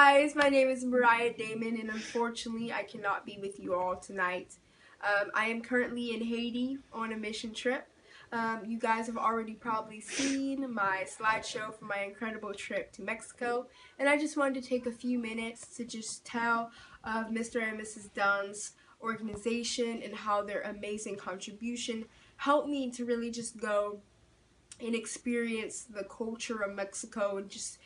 Guys, my name is Mariah Damon, and unfortunately, I cannot be with you all tonight. I am currently in Haiti on a mission trip. You guys have already probably seen my slideshow for my incredible trip to Mexico, and I just wanted to take a few minutes to just tell of Mr. and Mrs. Dunn's organization and how their amazing contribution helped me to really just go and experience the culture of Mexico and just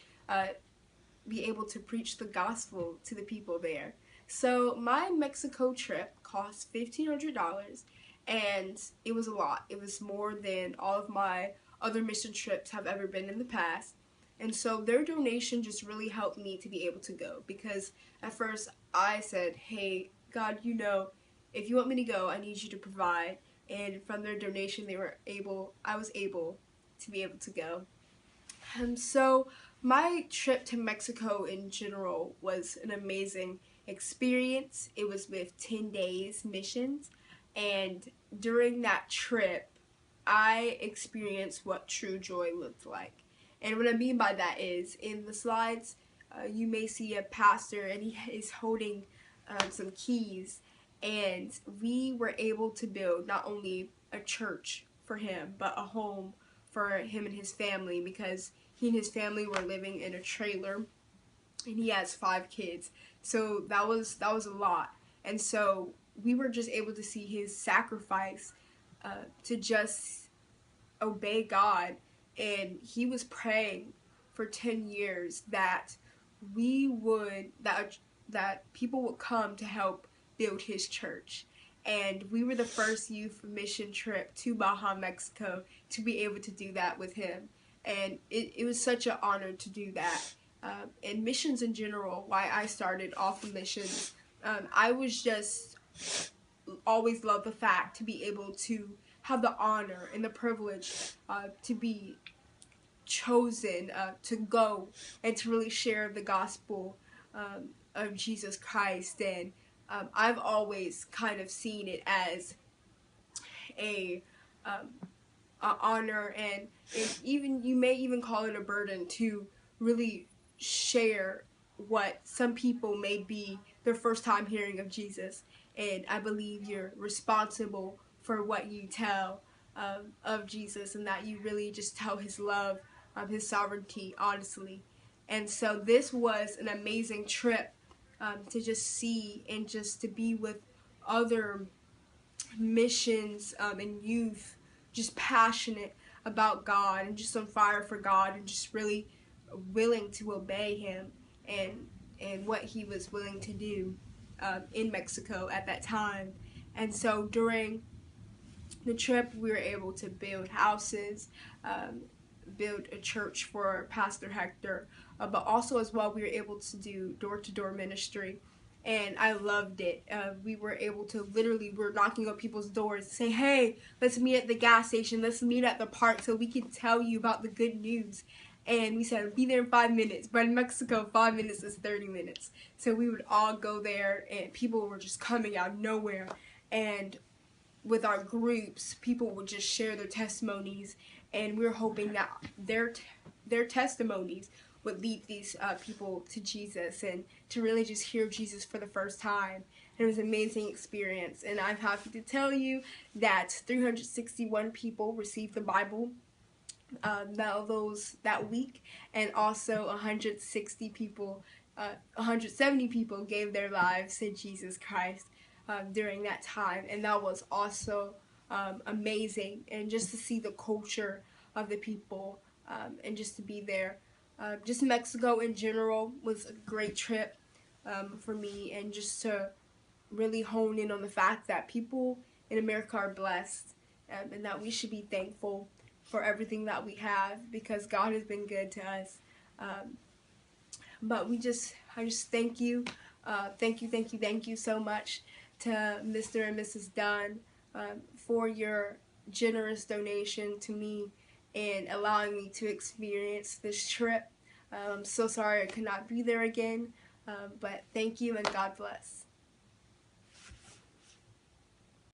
be able to preach the gospel to the people there. So my Mexico trip cost $1,500, and it was a lot. It was more than all of my other mission trips have ever been in the past. And so their donation just really helped me to be able to go, because at first I said, hey, God, if you want me to go, I need you to provide. And from their donation, I was able to be able to go. So my trip to Mexico in general was an amazing experience. It was with 10 days missions, and during that trip I experienced what true joy looked like. And what I mean by that is, in the slides, you may see a pastor, and he is holding some keys, and we were able to build not only a church for him, but a home for him and his family, because he and his family were living in a trailer, and he has 5 kids. So that was a lot. And so we were just able to see his sacrifice to just obey God. And he was praying for 10 years that that people would come to help build his church. And we were the first youth mission trip to Baja, Mexico, to be able to do that with him. And it was such an honor to do that. And missions in general, why I started off of missions, I was just always loved the fact to be able to have the honor and the privilege to be chosen to go and to really share the gospel of Jesus Christ. And I've always kind of seen it as a honor, and you may even call it a burden to really share what some people may be their first time hearing of Jesus. And I believe you're responsible for what you tell of Jesus, and that you really just tell his love, his sovereignty, honestly. And so this was an amazing trip to just see and just to be with other missions and youth just passionate about God and just on fire for God and just really willing to obey him and what he was willing to do in Mexico at that time. And so during the trip, we were able to build houses, build a church for Pastor Hector, but also as well we were able to do door-to-door ministry, and I loved it. We were able to we're knocking on people's doors to say, hey, let's meet at the gas station, let's meet at the park so we can tell you about the good news. And we said, be there in 5 minutes. But in Mexico, 5 minutes is 30 minutes. So we would all go there, and people were just coming out of nowhere. And with our groups, people would just share their testimonies, and we were hoping that their testimonies would lead these people to Jesus and to really just hear Jesus for the first time. And it was an amazing experience, and I'm happy to tell you that 361 people received the Bible that week, and also 170 people gave their lives to Jesus Christ during that time. And that was also amazing, and just to see the culture of the people and just to be there. Just Mexico in general was a great trip for me, and just to really hone in on the fact that people in America are blessed, and that we should be thankful for everything that we have, because God has been good to us. But I just thank you, thank you so much to Mr. and Mrs. Dunn for your generous donation to me and allowing me to experience this trip. I'm so sorry I could not be there again, but thank you, and God bless.